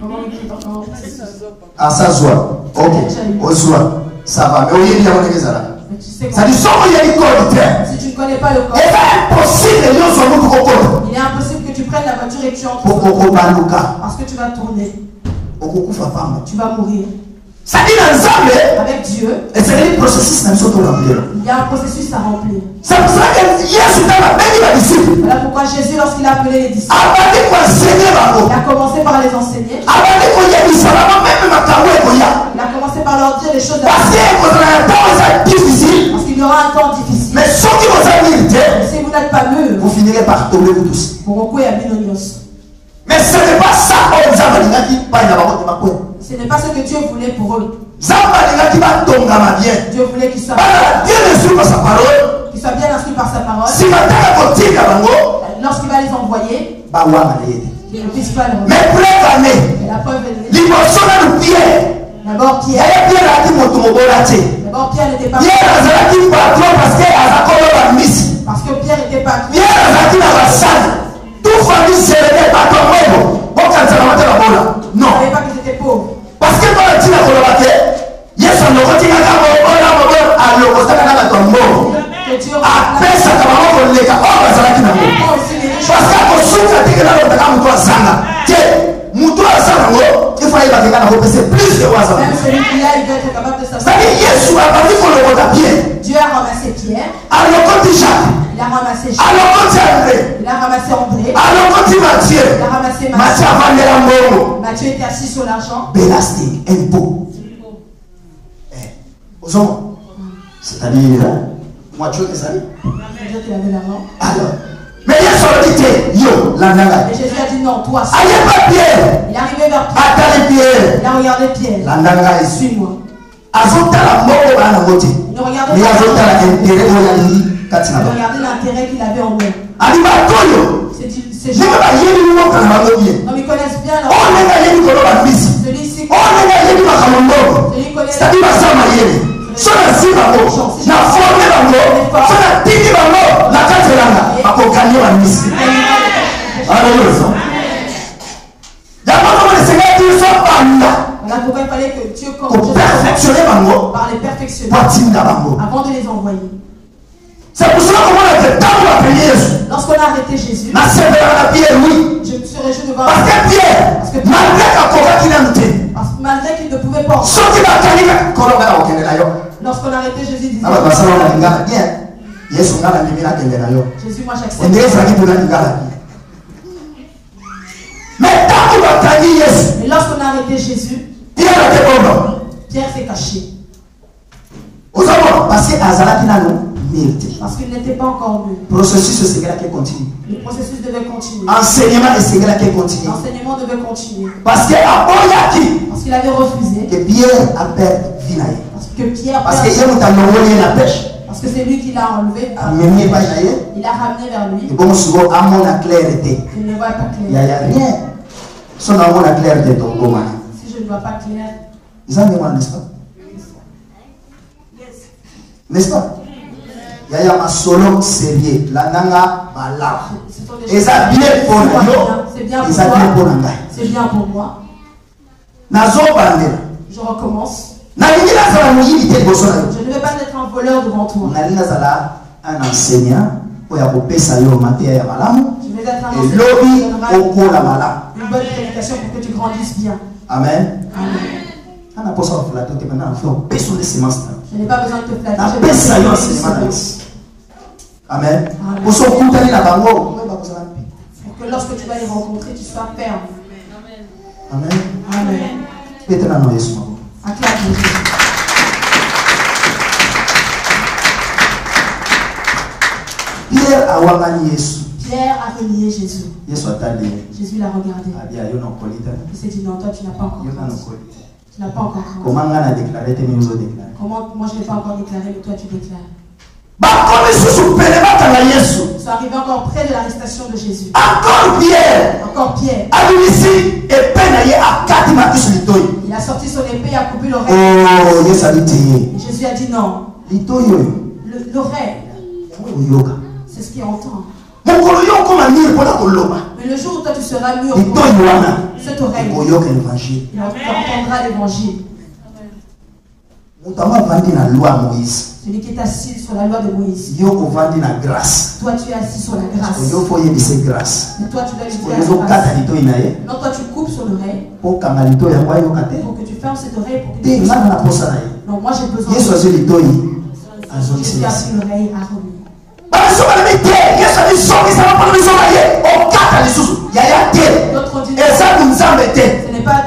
Comment on écrit encore? Ah, ça soit. Ok. Au soit. Ça va. Mais oui, il y a un ça là. Ça dit, si tu ne connais pas le code, il est impossible que tu prennes la voiture et que tu entres parce que tu vas tourner. Tu vas mourir. Avec Dieu, il y a un processus à remplir. Voilà pourquoi Jésus, lorsqu'il a appelé les disciples, il a commencé par les enseigner. Il a commencé par leur dire les choses parce qu'il y aura un temps difficile. Mais si vous n'êtes pas mûrs, vous finirez par tomber vous tous. Mais ce n'est pas ça. Ce n'est pas ce que Dieu voulait pour eux. Dieu voulait qu'ils soient bien instruits par sa parole. Lorsqu'il va les envoyer, ils ne puissent pas le remettre. Et la preuve est d'abord Pierre. D'abord Pierre n'était pas parce que Pierre n'était pas non. Il ne savait pas qu'ils étaient pauvres. Parce que quand tu as colocaté, Yes, on a continué à Dieu a ramassé Pierre. Il a ramassé Jacques. Il a ramassé André. Il a ramassé Matthieu. Matthieu était assis sur l'argent. Belasting, impôt. C'est-à-dire, moi tu veux que ça aille. C'est-à-dire qu'il avait l'argent. Alors, mais il y a son dit, yo, la nana. Et Jésus a dit non, toi. Allez pas Pierre. Il est arrivé vers Pierre. Attendez Pierre. Il a regardé Pierre. La nana, suis-moi. Azota la mort à la moitié. Il ne regardait mais Azota la intérêt il regardait l'intérêt qu'il avait en eux. C'est gens. Non, ils connaissent bien leur. Celui-ci. Celui connaît. Voilà pourquoi il fallait que Dieu commence par les perfectionner avant de les envoyer. C'est pour cela qu'on a fait tant de prier. Lorsqu'on a arrêté Jésus, je me suis réjoui de voir. Parce que Pierre, malgré qu'il ne pouvait pas. Lorsqu'on a arrêté Jésus, il disait Jésus, moi j'accepte. Mais lorsqu'on a arrêté Jésus, Pierre s'est caché. Parce qu'il n'était pas encore mûr. Processus qui continue. Le processus devait continuer. Enseignement qui continue. L'enseignement devait continuer. Parce qu'il avait refusé. Que Pierre a perdu. Parce que la pêche. Parce que c'est lui qui l'a enlevé. Il l'a ramené vers lui. Et bon, souvent, à mon clarté. Il ne voit pas clair. Il n'y a rien. Si on a mon clarté, si je ne vois pas clair. Ils en demandent, n'est-ce pas? N'est-ce pas? Il y a un solo sérieux. La nanga bala. Et ça bien pour nous. C'est bien pour toi. C'est bien pour moi. Je recommence. Je ne vais pas être un voleur devant toi. Un enseignant. Je vais être un enseignant. Une bonne prédication pour que tu grandisses bien. Amen. Amen. Je n'ai pas besoin de te flatter. Amen. Pour que lorsque tu vas les rencontrer, tu sois ferme. Amen. Amen. Acclame Jésus. Pierre a renié Jésus. Jésus l'a regardé. Il s'est dit non, toi tu n'as pas encore compris. Tu n'as pas encore compris. Comment moi je n'ai pas encore déclaré, mais toi tu déclares. Ils sont arrivés encore près de l'arrestation de Jésus. Encore Pierre. Il a sorti son épée et a coupé l'oreille. Jésus a dit non. L'oreille, c'est ce qu'il entend. Mais Mais le jour où toi tu seras mûr, cette oreille, tu entendras l'évangile. Celui qui est assis sur la loi de Moïse. Toi tu es assis sur la grâce. Mais toi tu dois lui dire la grâce. Non, toi tu coupes son oreille pour que tu fermes cette oreille pour que tu puisses. Non, moi j'ai besoin de Jésus a pris l'oreille à Romy. D'autres ont dit ce n'est pas.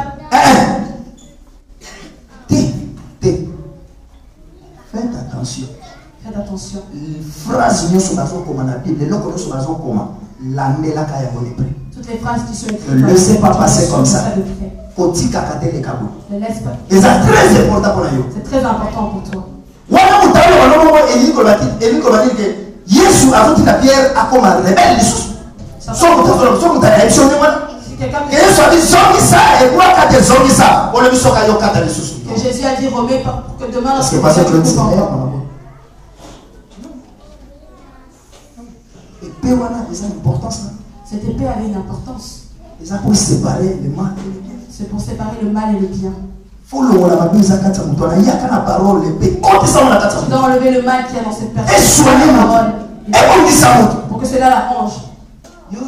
Faites attention. Faites attention. Toutes les phrases qui sont écrites. Ne laissez pas passer comme ça. Ne laisse pas. C'est très important pour nous. C'est très important pour toi. Jésus a dit la pierre a comme un rebelle. Que Jésus a dit Romain que demain c'est pas ça que c'est. Cette épée avait une importance. C'est pour séparer le mal et le bien. C'est pour séparer le mal et le bien. Tu dois enlever le mal qui est dans cette personne. Et soigner mon parole. Pour que cela l'arrange. Tu lui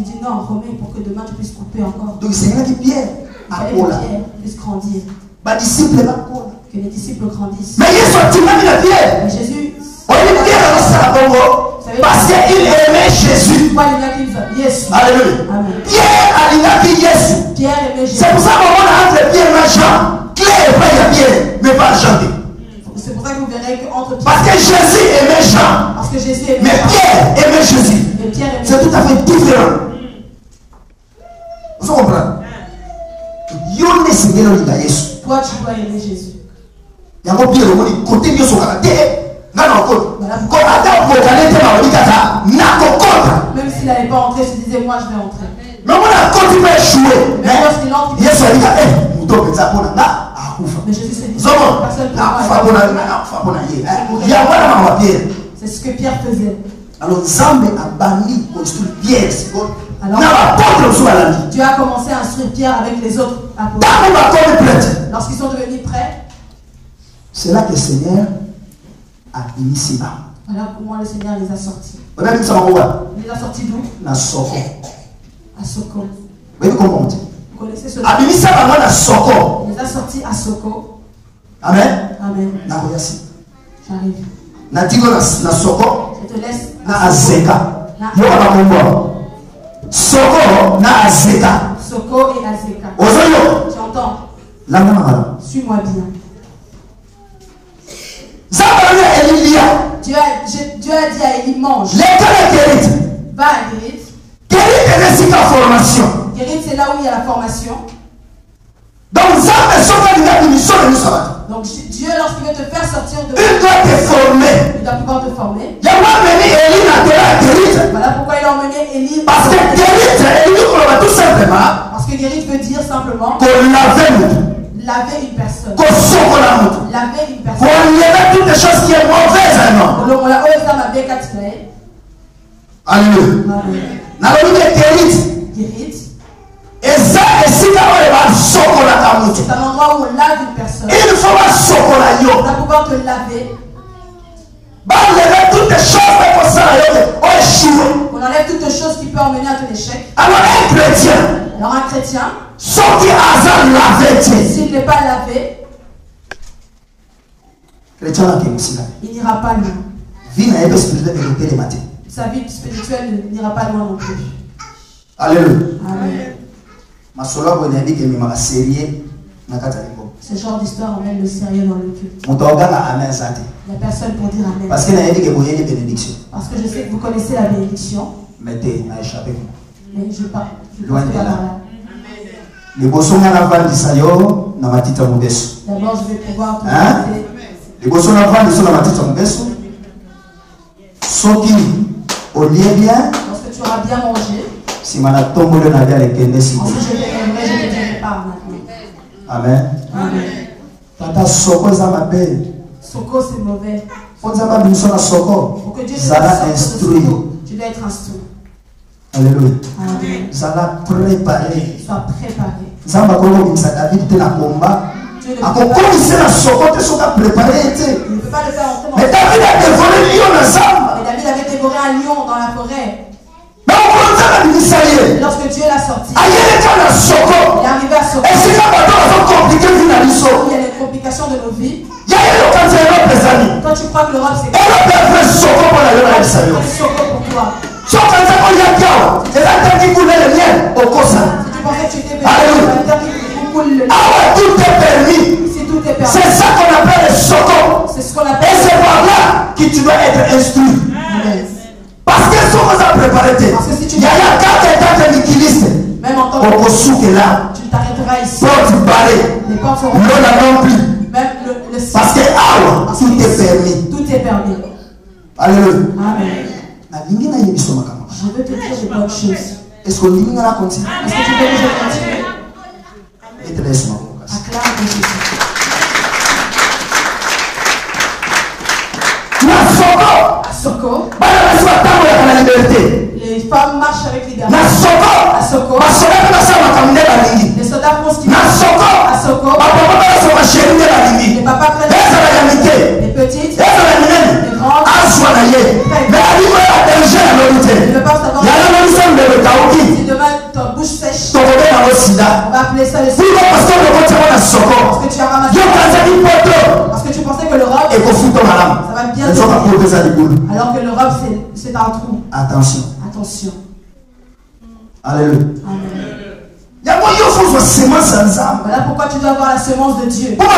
dis non, Romain, pour que demain tu puisses couper encore. Donc c'est une pierre. Pierre puisse grandir. Que les disciples grandissent. Mais Jésus. Parce qu'il aimait Jésus. Alléluia. Pierre aimait Jésus. C'est pour ça qu'on a entre Pierre et Jean. Claire et Pierre, mais pas Jean. C'est pour ça que vous verrez qu'entre Pierre. Parce que Jésus aimait Jean. Parce que Jésus aimait mais Pierre aimait Jésus. C'est tout à fait différent. Vous comprenez? Toi, tu dois aimer Jésus. Il y a un côté de son caractère. Même s'il n'allait pas entrer, il se disait moi je vais entrer. Mais on a continué à échouer. Mais Jésus s'est dit c'est ce que Pierre faisait. Alors Dieu a commencé à instruire Pierre avec les autres apôtres. Lorsqu'ils sont devenus prêts, c'est là que le Seigneur a initié. Voilà comment le Seigneur les a sortis. Il les a sortis d'où? À Soko. Vous connaissez ce nom? Il les a sortis à Soko. Amen. Amen. J'arrive. Je te laisse. Soko na Azeka. Soko et Azeka. Tu entends? Suis-moi bien. Dieu a dit à Élie, mange. Va à Guérite. Guérite, c'est là où il y a la formation. Donc Dieu, lorsqu'il veut te faire sortir de... il doit te former. Il doit pouvoir te former. Voilà pourquoi il a emmené Élie. Parce que Guérite veut dire simplement laver une personne. Laver une personne. Pour enlever toutes les choses qui sont mauvaises. Alléluia. Guérite. C'est un endroit où on lave une personne. Il faut on va pouvoir te laver. On enlève toutes les choses qui peuvent emmener à ton échec. Alors un chrétien, s'il n'est pas lavé, il n'ira pas loin. Sa vie spirituelle n'ira pas loin non plus. Alléluia. Amen. Ce genre d'histoire emmène le sérieux dans le culte. Il n'y a personne pour dire Amen. Parce que je sais que vous connaissez la bénédiction. Mais je ne pas. Loin de là. D'abord, je vais pouvoir te lorsque tu auras bien mangé, ensuite je t'aimerai pas maintenant. Amen. Tata Soko c'est mauvais. Pour que Dieu te instruit. Tu Tu dois être instruit. Alléluia. Amen. Ça l'a préparé. Sois préparé. Ça m'a dit que David était dans le combat. A commencé à sortir ce qu'il a préparé. Il ne peut pas le faire en temps. Mais David a dévoré un lion ensemble. Mais David avait dévoré un lion dans la forêt. Lorsque Dieu l'a sorti, il est arrivé à sortir. Il y a des complications de nos vies. Quand tu crois que l'Europe c'est pour toi. Si tu pensais que tu étais béni, tout est permis. si tout est permis, C'est ça qu'on appelle le choco. c'est ce qu'on appelle. Et c'est par là que tu dois être instruit. Amen. Parce que ce qu'on a préparé, il y a quatre états de liquidiste. Même en tant que tu t'arrêteras ici. Porte barrée. Les portes seront non plus. Même le parce que tout est permis. Tout est permis. Alléluia. Amen. Je veux te dire des bonnes choses. Est-ce que tu veux continuer? Est-ce que tu veux que je continue? Et te laisse ma Acclame Jésus. Soko. Les femmes marchent avec liberté. À Soko. Les soldats font ce qu'ils veulent. À Soko. Les papas prennent les petites, les grandes. Ils ne peuvent pas savoir si demain ta bouche sèche. On va appeler ça le sida. Parce que tu as ramassé. Parce que tu pensais que l'Europe ça va bien se. Alors que l'Europe c'est un trou. Attention. Attention. Alléluia. Amen. Voilà pourquoi tu dois avoir la semence de Dieu. Parce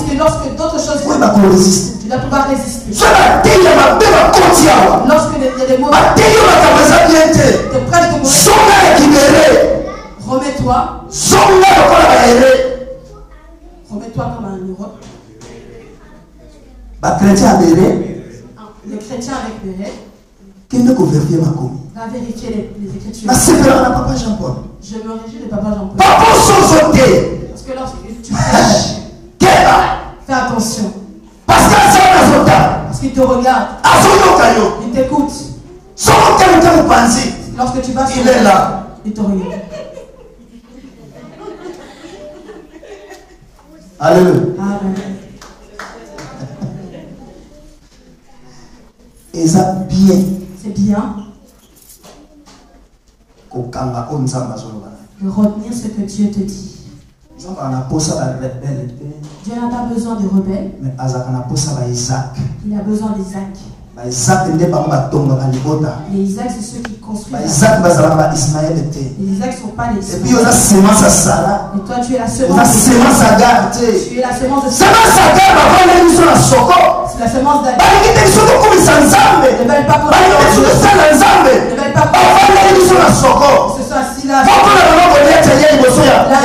que lorsque d'autres choses tu dois pouvoir résister. Lorsque il y a des mots te prêches de mourir, remets-toi. Remets-toi comme un Europe. Les chrétiens avec béret. Va vérifier les Écritures. Je me réjouis de Papa Jean-Paul. Parce que lorsque tu prêches, fais attention. Parce qu'il te regarde. Il t'écoute. Lorsque tu vas sur il est là. Il te regarde. Alléluia. Amen. Et ça bien. C'est bien de retenir ce que Dieu te dit. Dieu n'a pas besoin de rebelles. Mais il a besoin d'Isaac. Les Isaac, c'est ceux qui construisent. Les Isaac ne sont pas les et puis on a semence à Sarah. Et toi tu es la semence. On a semence à Agar. Tu es la semence de Sarah. Semence à Agar, avant les missions à Soko. C'est la semence d'Agar. Ne veulent pas Soko. Ce sont assis là.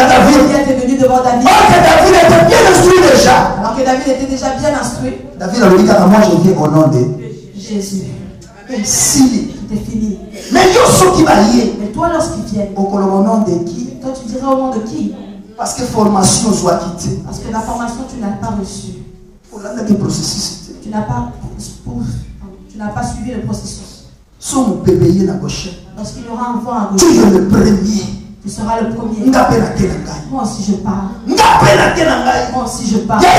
David est venu devant David. David était bien instruit déjà. Alors que David était déjà bien instruit. David a dit que moi je viens au nom de Jésus. Si. C'était fini. Mais mais toi lorsqu'ils viennent, au nom de qui? Toi tu dirais au nom de qui? Parce que formation soit quittée. Parce que la formation tu n'as pas reçue. Tu n'as pas suivi le processus. Lorsqu'il y aura un vent à gauche, tu es le premier. Tu seras le premier. Moi aussi je pars. Moi aussi je pars. Toi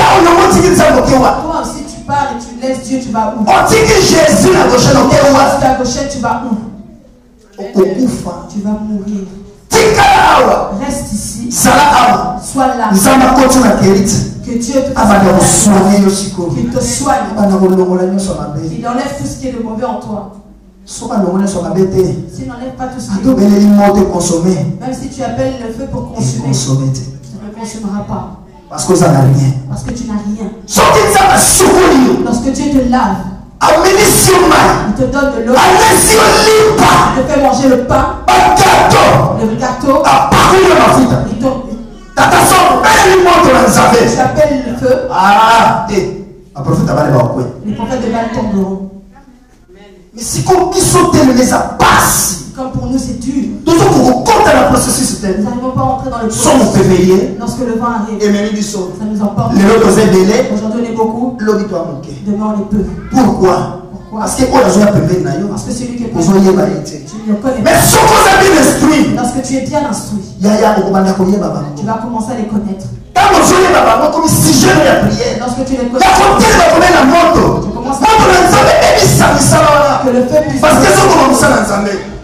aussi tu pars et tu laisses Dieu, tu vas où? Jésus la gauche, la gauchette, tu vas où? Tu vas mourir. Reste ici. Sois là. Que Dieu te soigne. Qu'il te soigne. Il enlève tout ce qui est de mauvais en toi. S'il n'enlève pas tout ce qui est. Même si tu appelles le feu pour consumer, ça ne consumera pas. Parce que ça n'a rien. Parce que tu n'as rien. Lorsque Dieu te lave, il te donne de l'eau, il te fait manger le pain, le gâteau, il t'appelle le feu. Les prophètes de Baal tomberont. Mais si comme ils sont tellement passe. Comme pour nous c'est dur. Nous n'arrivons pas à entrer dans le processus. Lorsque le vent arrive, ça nous emporte. Aujourd'hui on est beaucoup. Demain on est peu. Pourquoi? Parce que c'est lui qui est pas. Tu ne le connais pas. Mais lorsque tu es bien instruit, tu vas commencer à les connaître. Lorsque tu les connais, tu commences à que le feu puisse.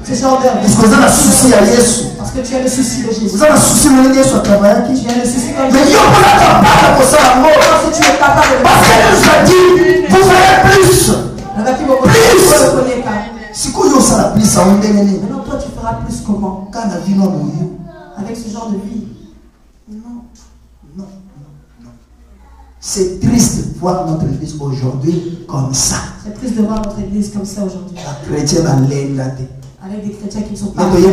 C'est genre d'heure. Parce que tu as le souci de Jésus. Tu as le souci comme Jésus. Mais si tu es capable de. Parce qu'elle nous a dit, vous verrez plus. Maintenant, toi, tu feras plus comment? Avec ce genre de vie. Non. C'est triste de voir notre église aujourd'hui comme ça. C'est triste de voir notre église comme ça aujourd'hui. Avec des chrétiens qui ne sont pas. Mais est-ce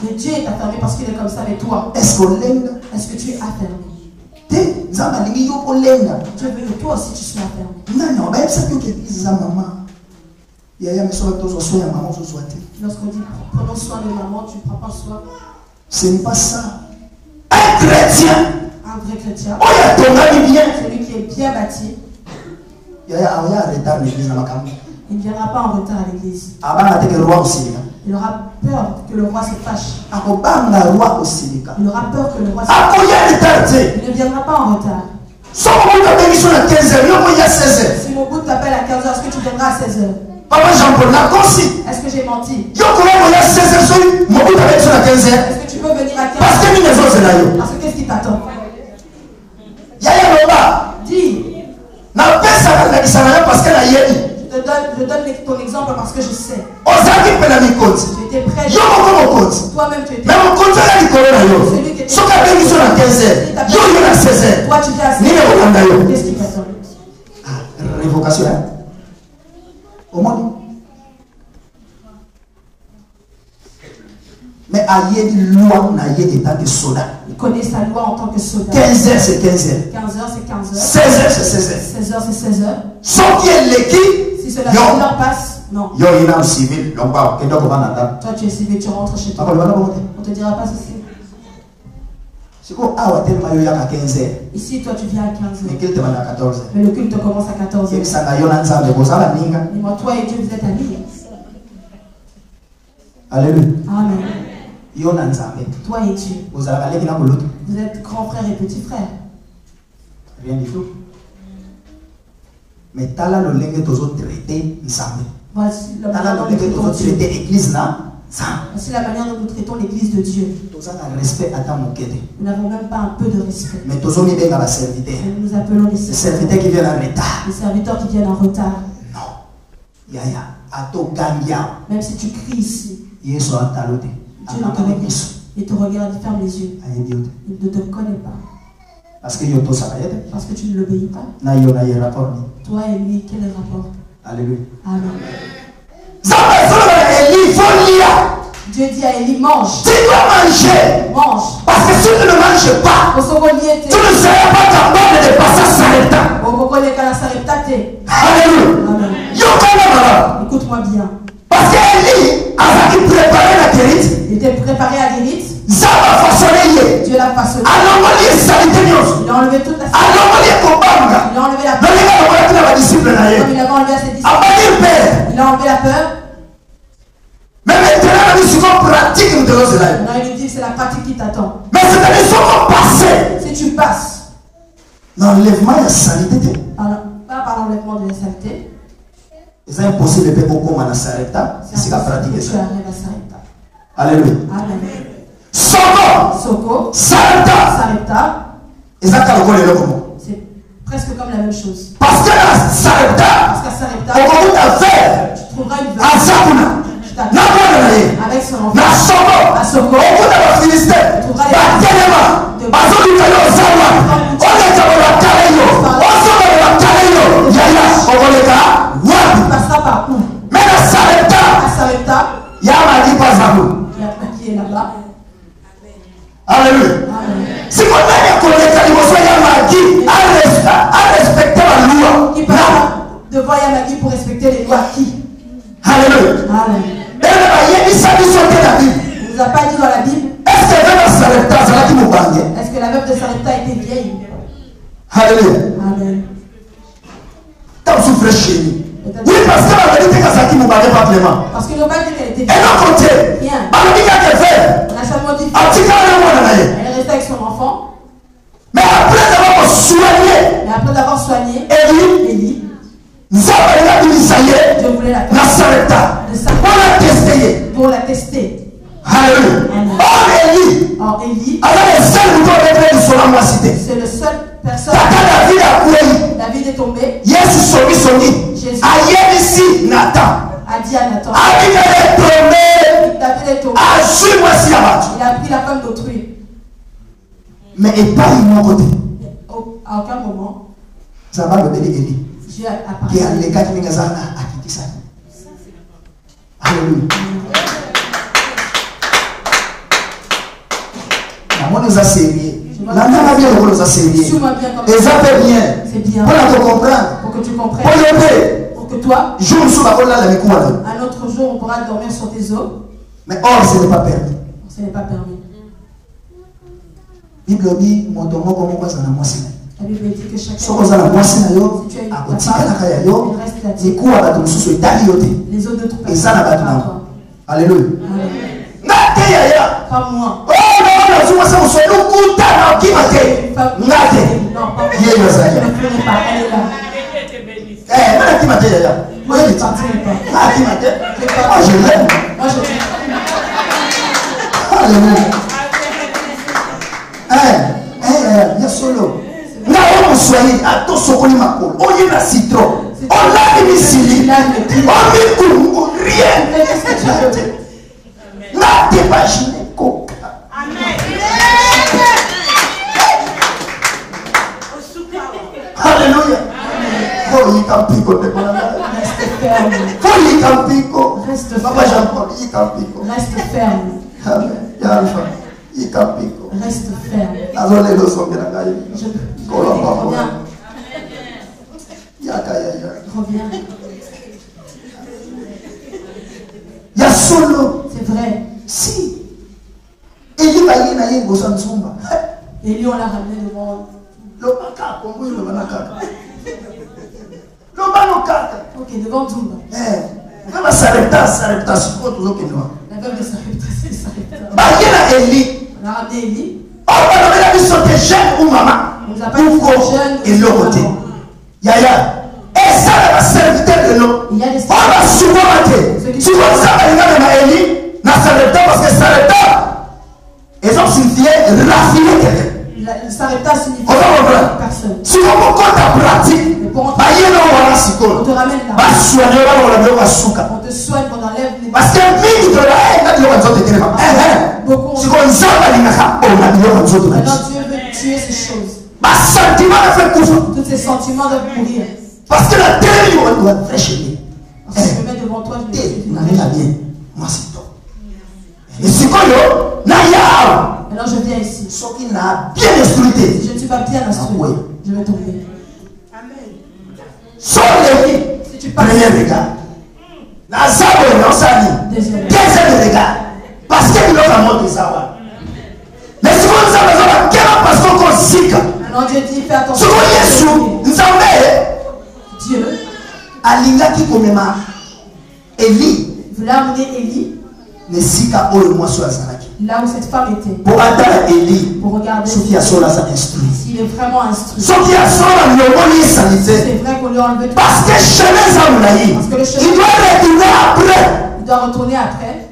que Dieu est affermi parce qu'il est comme ça avec toi. Est-ce que tu es affermi? Dieu veut que toi aussi tu sois affermi. Non, mais c'est que maman. Lorsqu'on dit prenons soin de maman, tu ne prends pas soin. Ce n'est pas ça. Un chrétien. Un vrai chrétien. Celui qui est bien bâti. Il ne viendra pas en retard à l'église. Il aura peur que le roi se fâche. Il aura peur que le roi se fâche. Il ne viendra pas en retard. Si mon bout t'appelle à 15h, est-ce que tu viendras à 16h? Est-ce que j'ai menti? Est-ce que tu peux venir à 15h? Parce que qu'est-ce qui t'attend? Dis. Je donne ton exemple parce que je sais. Tu étais prêt. Toi-même tu étais. Celui qui était. Toi tu viens à 16h. Qu'est-ce qui t'attend? Révocation. Au moins. Mais aïe loi n'a yé état de soldat. Il connaît sa loi en tant que soldat. 15h c'est 15h. 15h c'est 15h. 16h c'est 16h. 16h c'est 16h. Sauf qu'il y ait l'équipe. Si cela leur passe, non. Yo il a un civil, donc pas. Toi tu es civil, tu rentres chez toi. On te dira pas ceci. C'est quoi ah ouais tellement yo à 15h. Ici toi tu viens à 15h. Mais qu'il te va à 14h. Mais le culte commence à 14h. Et ça yo nan ça de bozala ninga. Mais moi toi et Dieu vous êtes amis. Alléluia. Amen. Yo nan zambe. Toi et Dieu. Vous êtes grand frère et petit frère. Rien du tout. Mais t'as là le lingue tous autres traités ensemble. Voici la manière dont nous traitons l'église là. Voici la manière dont nous traitons l'église de Dieu. Nous n'avons même pas un peu de respect. Mais nous appelons les serviteurs qui viennent en retard. Les serviteurs qui viennent en retard. Non. Même si tu cries ici, Dieu ne te regarde. Il te regarde, il ferme les yeux. Il ne te connaît pas. Parce que tu ne l'obéis pas. Toi et lui, quel est le rapport? Alléluia. Amen. Dieu dit à Élie, mange. Tu dois manger. Mange. Parce que si tu ne manges pas, tu ne seras pas capable de passer à Sarepta. Alléluia. Écoute-moi bien. Parce qu'Élie a préparé la guérite. Il était préparé à la guérite. Dieu l'a façonné. Il a enlevé toute la il a enlevé la peur. Il avait enlevé à ses disciples. Il a enlevé la peur. Mais maintenant, nous sommes pratiques. Non, il nous dit c'est la pratique qui t'attend. Mais c'est la leçon qu'on passe. Si tu passes. L'enlèvement de la saleté. Pas par l'enlèvement de la saleté. C'est impossible de faire beaucoup de Sarepta. C'est la pratique de ça. Alléluia. Amen. Soko. Sarepta. C'est presque comme la même chose. Parce que la Sarepta, tu trouveras une avec son enfant. À Soko. Tu passeras par où? Mais la Sarepta, il y a ma dit pas à vous. Qui est là-bas. Alléluia. Si vous avez un collègue, il y a à respecter la loi. Qui parle devant Yamagi pour respecter les lois qui? Alléluia. Il ne nous a pas dit dans la Bible. Est-ce que la Sarepta, est-ce que la vrai chez lui. Oui, parce que la vérité, c'est ça qui vous parlait pas Clément. Parce que le mal dit qu'elle était et non, côté. bien. Alors, il y a qu'elle fait. On a seulement dit Elle elle est restée avec son enfant. Mais après d'avoir soigné, Élie, nous avons dit ça y est, Dieu voulait la la s'arrêta. Pour la tester. Alléluia. Or, Élie, c'est le seul personne. David est tombé. Jésus a dit à Nathan. David est tombé. Il a pris la femme d'autrui. Mais pas mon côté. À aucun moment. Ça va le béni Élie. Dieu a parlé. Qui a les gars qui nous a quitté ça. Alléluia. On nous a servi. La main a bien nous a servi. Et ça fait bien. C'est bien. Pour te comprendre. Pour que tu comprennes. Pour que toi, un autre jour, on pourra dormir sur tes os. Mais or, ce n'est pas permis. Ce n'est pas permis. Bible dit, mon tomo comme moi, ça n'a moi si. La Bible dit que chacun. Si tu as une les autres d'autres personnes. Et ça n'a pas de nom. Alléluia. Pas moi. Oh non, non, ça vous soit nous coûtons qui m'a dit. Nate. Non, pas moi. Elle est là. Eh, mais qui m'a dit là? Moi, je ne partirai pas. Ah, qui m'a dit? Moi, je l'aime. Moi, je l'aime. Alléluia. Il y a solo. Là, on soigne. Attention, on y m'a collé. On y a citron. On l'a mis ici. On met tout. Rien. N'a pas imaginé coca. Amen. Alléluia. Oh, il campico de mon Reste ferme. Oh, il campico. Reste Papa Jean-Paul, il campico. Reste ferme. Amen. Yalfa, il campico. Reste ferme. Azole lo so bien ngai. Reviens. Yaka. Reviens. Ya solo. C'est vrai. Si. Élie va y aller au Samsumba. Élie, on l'a ramené devant. Le baka, comment il le banaka. Le banaka. Ok, devant Zumba. Même Sarepta, c'est quoi tout le monde. La veuve de Sarepta, c'est Sarepta. Bah, il y a Élie. On a ramené Élie. On va donner la mission de jeune ou maman. On nous a pas dit jeune et l'autre côté. Yaya. Et ça, la serviteur de l'eau. Il y a des on va souvent mater. Souvent, ça va y avoir Élie. N'a Sarepta parce que Sarepta. Ils ont signifié raffiner quelqu'un. Sarepta signifie personne. Si on compte en pratique, on te ramène là. On te soigne, on enlève les. Parce que beaucoup. Maintenant Dieu veut tuer ces choses. Tous ces sentiments doivent mourir. Parce que la terre doit être fraîche. Parce que je me mets devant toi, je me dis. Moi, c'est toi. Et c'est quoi, maintenant je viens ici. Ce qui n'a bien instruité. Si je ne suis pas bien instruit, je vais tomber. Amen. Sans les si tu passes, premier regard. Deuxième regard. Parce que nous avons des savoir. Mais si vous avez besoin de quelqu'un parce qu'on consigne. alors Dieu dit fais attention. Dieu. Alinga qui commémore. Élie. Vous l'avez amené Élie. Là où cette femme était. Pour regarder ce qui a son instruit. S'il est vraiment instruit. Ce qui a son c'est vrai qu'on lui a enlevé tout. Parce que chemin il doit retourner après. Il doit retourner après.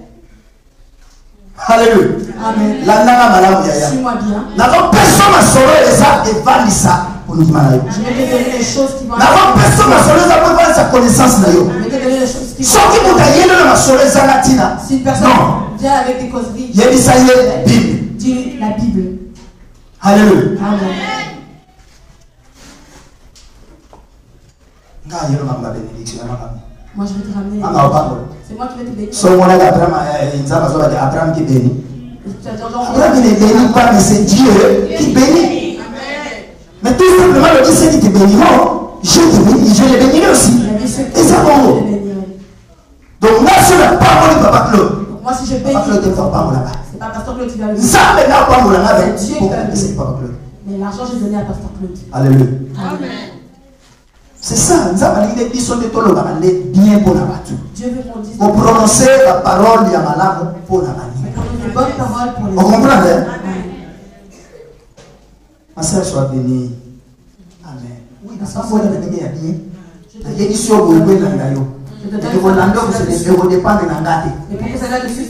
Alléluia. Amen. Suis-moi bien. Personne n'a sauvé les arts et valisa pour nous demander. Je vais te donner les choses qui vont. Personne n'a sauvé les arts et sa connaissance. Je vais te donner les choses qui vont. Si une personne vient avec des causeries, dis la Bible. Alléluia. Amen. Moi je vais te ramener. C'est moi qui vais te bénir. Abraham qui bénit. Abraham ne bénit pas, mais c'est Dieu qui bénit. Mais tout simplement, le Dieu qui te bénit, je le bénirai aussi. Et c'est bon. Donc, moi, je ne pas mon papa Claude. Moi, si je bénis, papa Claude ne fait pas mon là-bas. C'est pas Pasteur Claude qui va le bénir. Ça, maintenant, pas mon là-bas. C'est Dieu qui va le bénir. Mais l'argent, j'ai donné à Pasteur Claude. Alléluia. Amen. C'est ça. Nous avons dit qu'ils sont des tolo bien pour la battue. Pour prononcer la parole de Yamala pour la battue. Vous comprenez? Ma soeur soit bénie. Amen. Oui, la femme est bien. Il y a des choses où vous pouvez l'engager.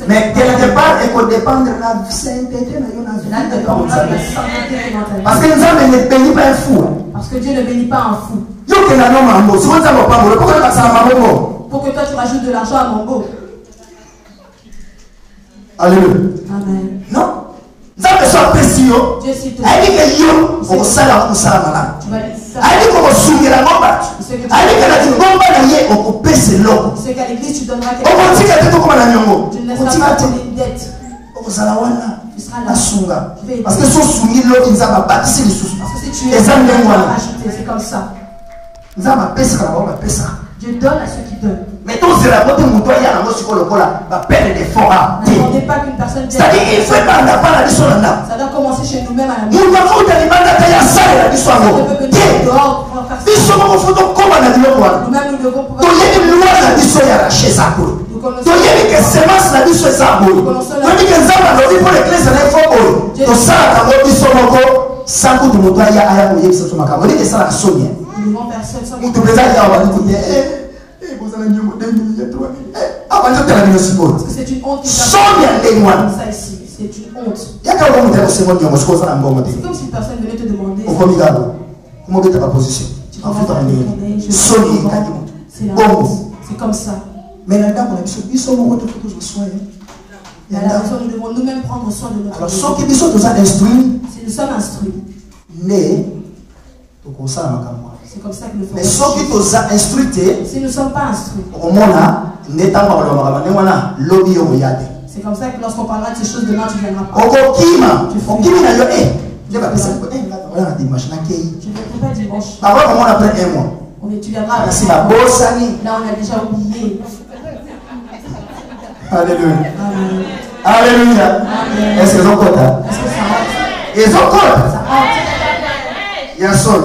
Mais quelque part, il faut dépendre de la sainteté. Parce que nous ne bénit pas un fou. Parce que Dieu ne bénit pas un fou. Pour que toi tu rajoutes de l'argent à mon beau. Alléluia. Amen. Non. Dieu s'il te plaît. C'est qu'à l'église tu donneras quelque chose. Tu ne laisseras pas ton dette. Tu seras là. Parce que si tu es rajouté, c'est comme ça. Dieu donne à ceux qui donnent. Mais tout c'est la beauté mon toya na mosiko lokola ba perdre des forats. N'attendez pas qu'une personne vienne. C'est-à-dire il faut pas na pas la biso na. Ça doit commencer chez nous-mêmes à la maison. Nous avons des libanda taya sala la biso ngo. Biso mo foto koma na biloko wana. Nous-mêmes nous devons pouvoir. To yeli loi na biso ya racher ça ko. To yeli que semence na biso ça ko. To yeli que nzamba no pour l'église na fo ko. To sala ka mo biso moko sangu du moto ya aya ko yebisa to makabo. Ni que ça la sonia. Nous devons faire seul sans. Mu to beza ya wa ni ko parce que c'est une honte. Ça ici, c'est une honte. C'est comme si une personne venait te demander. C'est comme ça. Mais à la maison, nous devons nous-mêmes prendre soin de notre vie. Si nous sommes instruits, c'est comme ça que nous faisons. Mais si nous ne sommes pas instruits, c'est comme ça que lorsqu'on parlera de ces choses demain, tu ne viendras pas. Je ne viendrai pas dimanche. Tu viendras avec moi. Là, on a déjà oublié. Alléluia. Alléluia. Est-ce qu'ils ont compte? Ils ont compte. Il y a seul.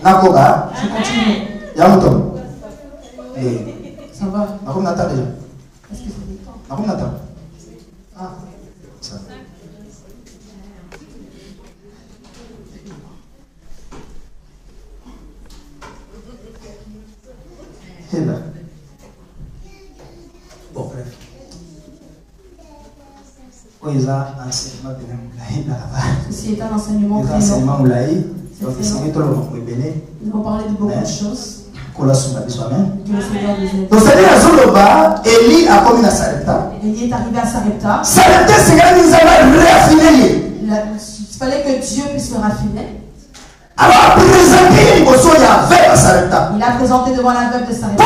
Nakoba. Je continue. Yamuto. Ça va. Nakom Nata déjà. Est-ce que c'est temps? Nakom Nata. Ah. Ça. Et là. Bon, bref. Quand ils ont un enseignement de là-bas. Ceci est un enseignement très long. Nous allons parler de beaucoup de choses. Donc, c'est-à-dire, Élie a commis à Sarepta. Élie est arrivé à Sarepta. Sarepta, c'est que nous avons raffiné. Il fallait que Dieu puisse le raffiner. Alors, présenté il a présenté devant la veuve de Sarepta.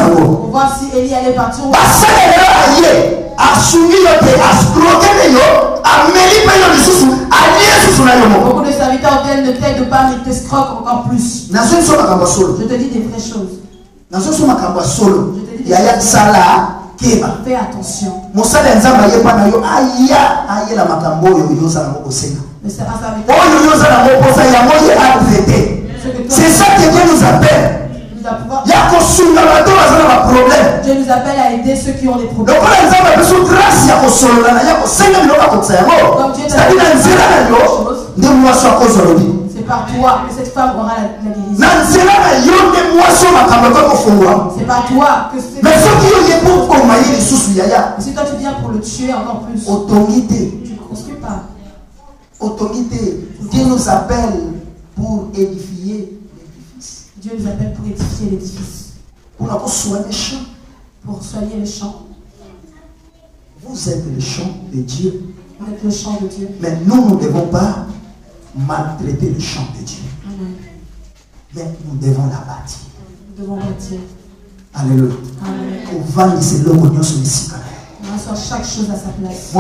Pour voir si Élie allait partir ou beaucoup de serviteurs ne t'aident pas, mais t'escroquent encore plus. Je te dis des vraies choses. Fais attention. Le c'est ça que Dieu nous appelle. Dieu nous appelle à aider ceux qui ont des problèmes. C'est par toi que cette femme aura la guérison. C'est par toi que c'est. Si toi tu viens pour le tuer encore plus, tu ne construis pas. Autorité. Dieu nous appelle pour édifier l'édifice. Dieu nous appelle pour édifier l'édifice. Pour soigner les champs. Pour soigner les champs. Vous êtes le champ de Dieu. Vous êtes le champ de Dieu. Mais nous ne devons pas maltraiter le champ de Dieu. Amen. Mais nous devons la bâtir. Nous devons bâtir. Alléluia. Amen. On va laisser l'homme sur les cigares. On reçoit chaque chose à sa place.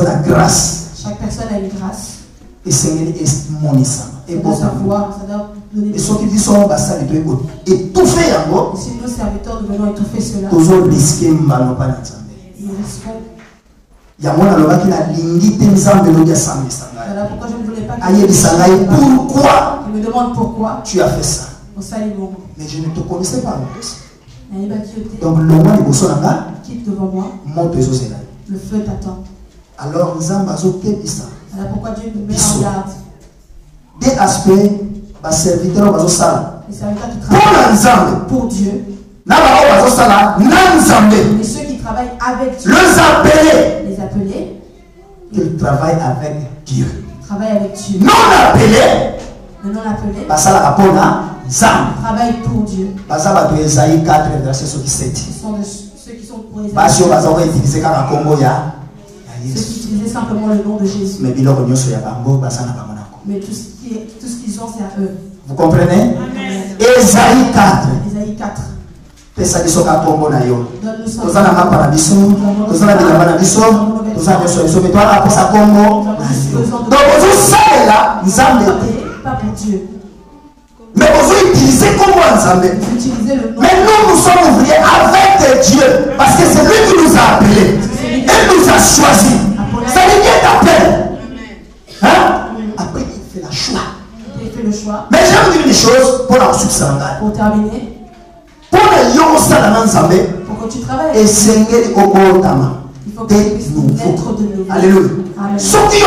La grâce. Chaque personne a une grâce. Et Seigneur est mon ça. Et pour savoir, ça doit donner des choses. Et tout fait en si nos serviteurs devenons étouffer cela, nous risquons. Voilà pourquoi je ne voulais pourquoi il me demande pourquoi tu as fait ça. Mais je ne te connaissais pas en plus. Donc le roi de Bosonanga quitte devant moi. Monte le feu t'attend. Alors voilà pourquoi Dieu nous met en garde. Des aspects, serviteurs les serviteurs qui travaillent pour Dieu. Et ceux qui travaillent avec Dieu. Les appelés. Qu'ils travaillent avec Dieu. Travaillent avec Dieu. Non appelés. Le non appelé. Travaille pour Dieu. Esaïe 4, verset 7. Ce sont ceux qui sont pour les ceux qui utilisaient simplement le nom de Jésus. Mais tout ce qu'ils ont, c'est à eux. Vous comprenez? Esaïe 4. Esaïe 4. Pas pour Dieu. Mais vous utilisez comment Nzambe? Mais nous sommes ouvriers avec Dieu. Parce que c'est lui qui nous a appelés. Il nous a choisis. Ça veut dire t'appelle. Hein? Après, il fait le choix. Mais j'aime dire une chose pour la succès. Pour terminer. Pour le yomo salana Nzambe. Pour que tu travailles. Et sengeli obotama. Il faut que tu puisses naître de nouveau. Alléluia. Ce qui est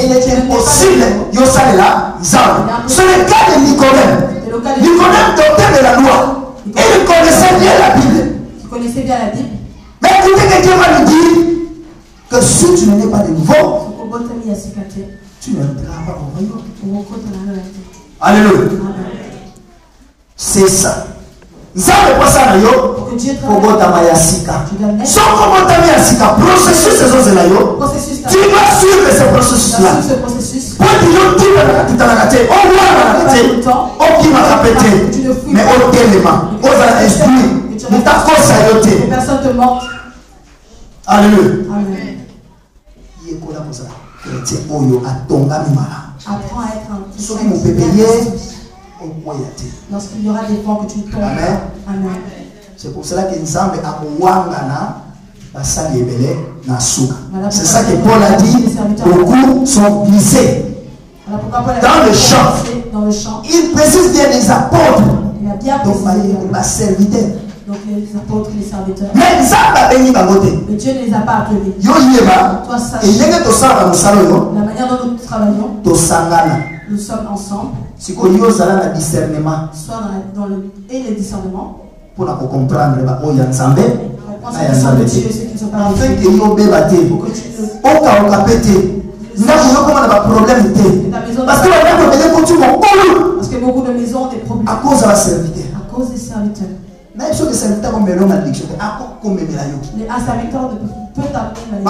il est impossible de là. C'est le cas de Nicodème. Nicodème, docteur de la loi. Il connaissait bien la Bible. Mais écoutez que Dieu va lui dire que si tu n'es pas de nouveau, tu n'entreras pas au royaume. Alléluia. C'est ça. Nzambe kwa sana yo kobotama ya sika. Soko botama ya sika processus ezozela yo. Tu vas suivre ce processus là. Pour que yo tiba na tutanakate, o wana na kate, o kima kapete. Mais au telema, oza esprit, mutakosa yote. Personne te manque. Alléluia. Amen. Yekola kosa. Chrétien oyo atonga mimala. Apprends à être un soki mon pépé lorsqu'il y aura des vents que tu tombes. Amen. Amen. C'est pour cela que Nzambe amuwangana basali ebele na suka. C'est ça que Paul a dit. Beaucoup sont blessés. Dans le champ. Il précise bien les apôtres. Il a bien donc les serviteurs. Donc les apôtres, les serviteurs. Mais Dieu ne les a pas appelés. Toi sache. La manière dont nous travaillons. Nous sommes ensemble. Soit dans le discernement. Pour comprendre Dieu, ceux qui sont pas afin que yo bebate. Oka okapete. Problème parce que beaucoup de maisons ont des problèmes. À cause de la serviteur. À cause des serviteurs. Même si les serviteurs ont une malédiction, un serviteur peut t'amener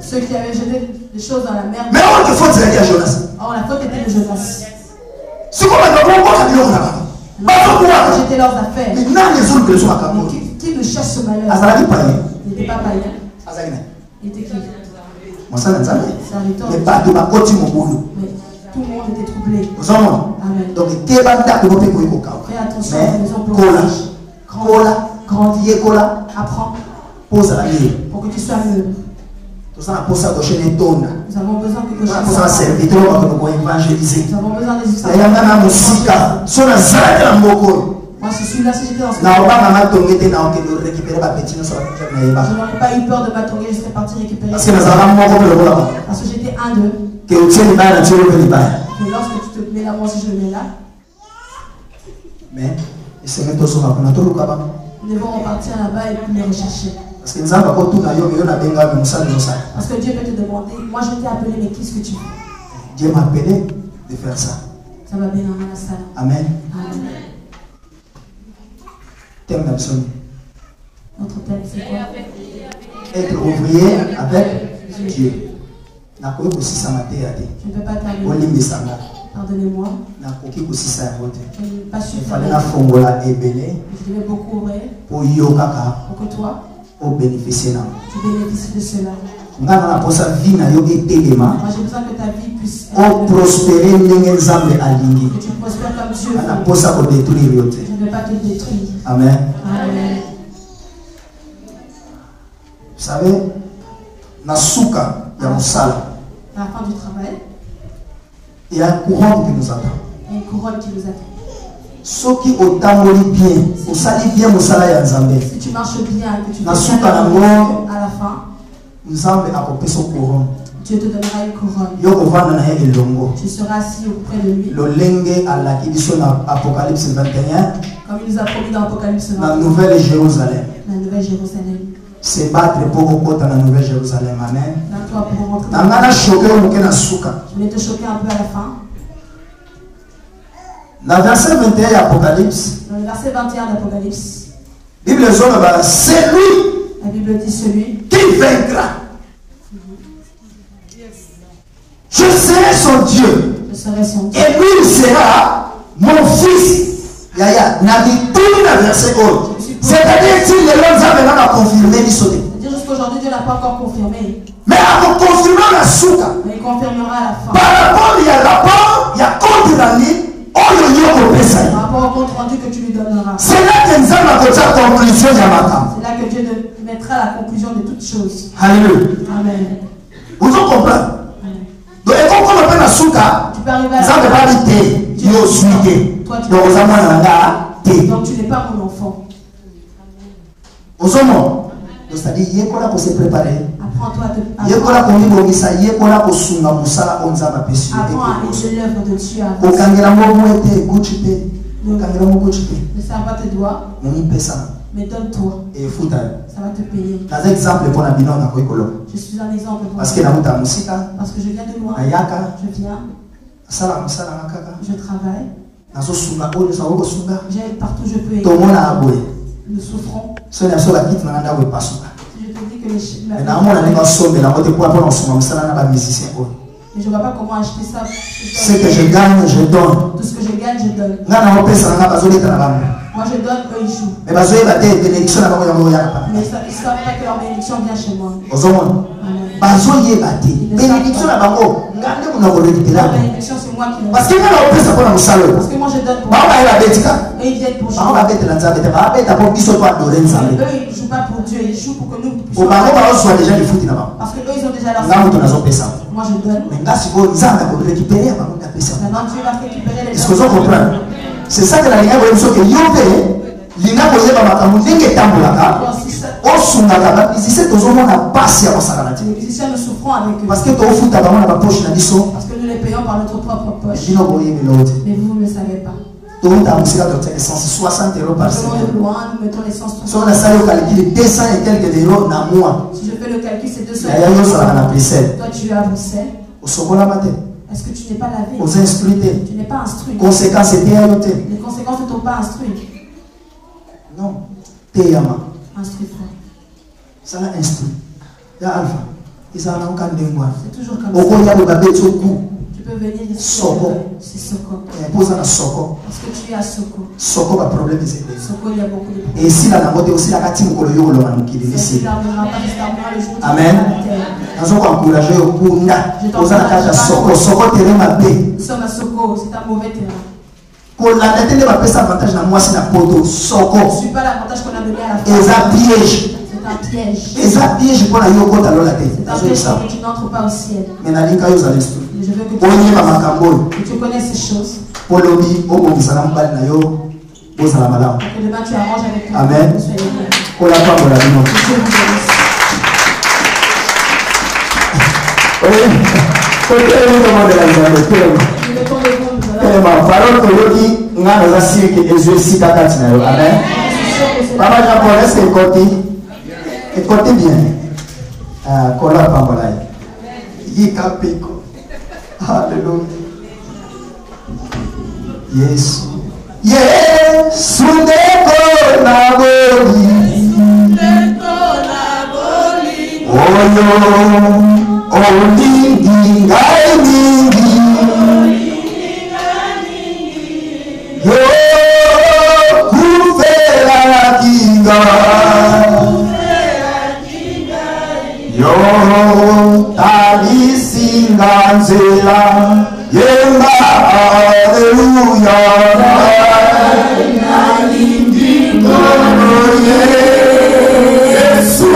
ceux qui avaient jeté des choses dans la mer. Mais on te faut dire à Jonas. Oh, la faute était de Jonas. C'est comme jeter leurs affaires. Mais qui me cherche ce malheur? Il n'était pas païen. Il était qui? Mais pas de ma côté mon boulot. Tout le monde était troublé. Amen. Donc, fais attention à la maison pour grandir. Apprends. Pose à la vie. Pour que tu sois mieux. Nous avons besoin que Gauche soit serviteur pour évangéliser. Nous avons besoin des moi, je suis là si j'étais dans ce moment. Je n'aurais pas eu peur de m'attendre, je serais parti récupérer. Parce que j'étais un d'eux. Que lorsque tu te mets là, moi aussi je me mets là. Mais nous devons repartir là-bas et puis les rechercher. Parce que Dieu peut te demander, moi je t'ai appelé, mais qu'est-ce que tu fais? Dieu m'a appelé de faire ça. Ça va bien dans la salle. Amen. Amen. Thème d'absolu. Notre thème c'est quoi? Être ouvrier avec Dieu. Je ne peux pas terminer. Pardonnez-moi. Je n'ai pas su faire. Je devais beaucoup ouvrir pour que toi tu bénéficies de cela. Moi j'ai besoin que ta vie puisse prospérer que tu prospères comme Dieu. Je ne veux pas te détruire. Amen. Amen. Vous savez, Nasuka ya musala. À la fin du travail. Il y a une couronne qui nous attend. Il y a une couronne qui nous attend. Soki otamboli bien, osali bien musala ya Nzambe. Si tu marches bien et que tu fais Nasuka bien nango à la fin, Nzambe akopeso couronne. Dieu te donnera une couronne. Yoko vanda na ye elongo. Tu seras assis auprès de lui. Lolenge alaki biso na Apocalypse 21. Comme il nous a promis dans Apocalypse 21. La Nouvelle Jérusalem. La Nouvelle Jérusalem. Se battre pour remonter la Nouvelle Jérusalem. Amen. Toi pour rentrer. Nangana choqué au muke na suka. Je voulais te choquer un peu à la fin. Dans le verset 21 d'Apocalypse. Dans le verset 21 d'Apocalypse. Bible dit c'est lui. La Bible dit celui qui vaincra. Je serai son Dieu. Je serai son Dieu. Et lui il sera mon fils. Yaya, n'a dit tout le verset 1. C'est-à-dire qu'il est là, va confirmer l'histoire. C'est-à-dire jusqu'aujourd'hui, Dieu n'a pas encore confirmé. Mais à confirmer la souka. Mais il confirmera à la fin. Par rapport, il y a rapport, il y a contre la ligne. Par rapport au compte rendu que tu lui donneras. C'est là que nous allons faire la conclusion de Yamata. C'est là que Dieu mettra la conclusion de toutes choses. Alléluia. Amen. Vous comprenez? Donc, et comme on appelle la souka, tu peux arriver à ça ne va pas dire yo suite. Donc tu n'es pas mon enfant. Aux hommes, c'est-à-dire il y a pour se préparer. Apprends-toi il y a pour komibongisa, il y a pour sunga musala onza mapesi. Apprends à aider l'œuvre de Dieu. Okangela mobo ete guchite. Okangela mobo guchite. Ne serre pas tes doigts. Moni pesa. Mais donne-toi. Et futa. Ça va te payer. Dans exemple pour la binon na koikolo. Je suis un exemple pour parce que na muta musika. Parce que je viens de loin. Ayaka. Je viens. Sala musala nakaka. Je travaille. Nazo sunga o sa oko sunga. J'aide partout je peux aider. Tomona aboye. Nous souffrons. So na so la kit na nda we pasuka. Je te dis que les na mona nenga sombe la mote pour apprendre sunga musala na ba musicien o. Mais je ne vois pas comment acheter ça. Ce que je gagne, je donne. Tout ce que je gagne, je donne. Moi, je donne, eux, ils jouent. Mais ils ne savent pas que leur bénédiction vient chez moi. La bénédiction, c'est moi qui l'ai. Parce que moi, je donne pour eux. Et ils viennent pour jouer. Eux, ils ne jouent pas pour Dieu, ils jouent pour que nous puissions. Parce que eux, ils ont déjà leur sang. Moi, je donne. Maintenant, Dieu va récupérer les gens. C'est ça que la ligne est que Yopé, l'ina koyeba makambo ndenge tambolaka, osungaka musicien tozomona pasi ya kosalana te. Les musiciens nous souffrons avec eux. Parce que tofuta bango na poche na biso. Parce que nous les payons par notre propre poche. Bino boyebelo te. Mais vous ne le savez pas. Toyota musika doit être essence 60 € par semaine. De loin, nous mettons l'essence tout. Si on a ça au calcul 200 et quelques euros na mois. Si je fais le calcul, c'est 200 €. Toi tu es à Bruxelles. Au sokola matin. Est-ce que tu n'es pas lavé? Aux instruits. Tu n'es pas instruit. Conséquences et pénalités. Les conséquences ne t'ont pas instruit. Non. Payama. Instruis-toi. Ça l'a instruit. Ya alpha. Ils ont un candengwa. C'est toujours comme ça. Tu peux venir ici. Soko. C'est Soko. Pose à Soko. Parce que tu es à Soko. Soko va problème c'est Soko, il y a beaucoup de problèmes. Et si la namote aussi la katine kolo yo lo manukili ici. Amen. Nous sommes encouragés au kunda. Nous allons à Soko. Soko terrain ma paix. Nous sommes à Soko, c'est un mauvais terrain. Pour la tête de ma paix, avantage dans moi c'est la poto. Soko. Je ne suis pas l'avantage qu'on a donné à la fin. Et ça piège. C'est un piège. Et ça piège pour la yoko dans la tête. C'est un piège que tu n'entres pas au ciel. Mais la linka yo za l'instruit. Je veux que tu connaisses ces choses. Pour l'obi, au bon salam bal na yo, bo salam alam. Que demain tu arranges avec toi. Amen. Pour la femme, pour la vie. Parole que yo dit, nga na sirki exercice takati na yo. Amen. Papa japonais c'est côté bien. Kola pambalai. Yikapiko. Alléluia. Yesu. Yesu ndeko na boli. Oyo. Olingi ngai mingi. Yo kufela kinga. Yo talisinga nzela. Yemba haleluya. Yesu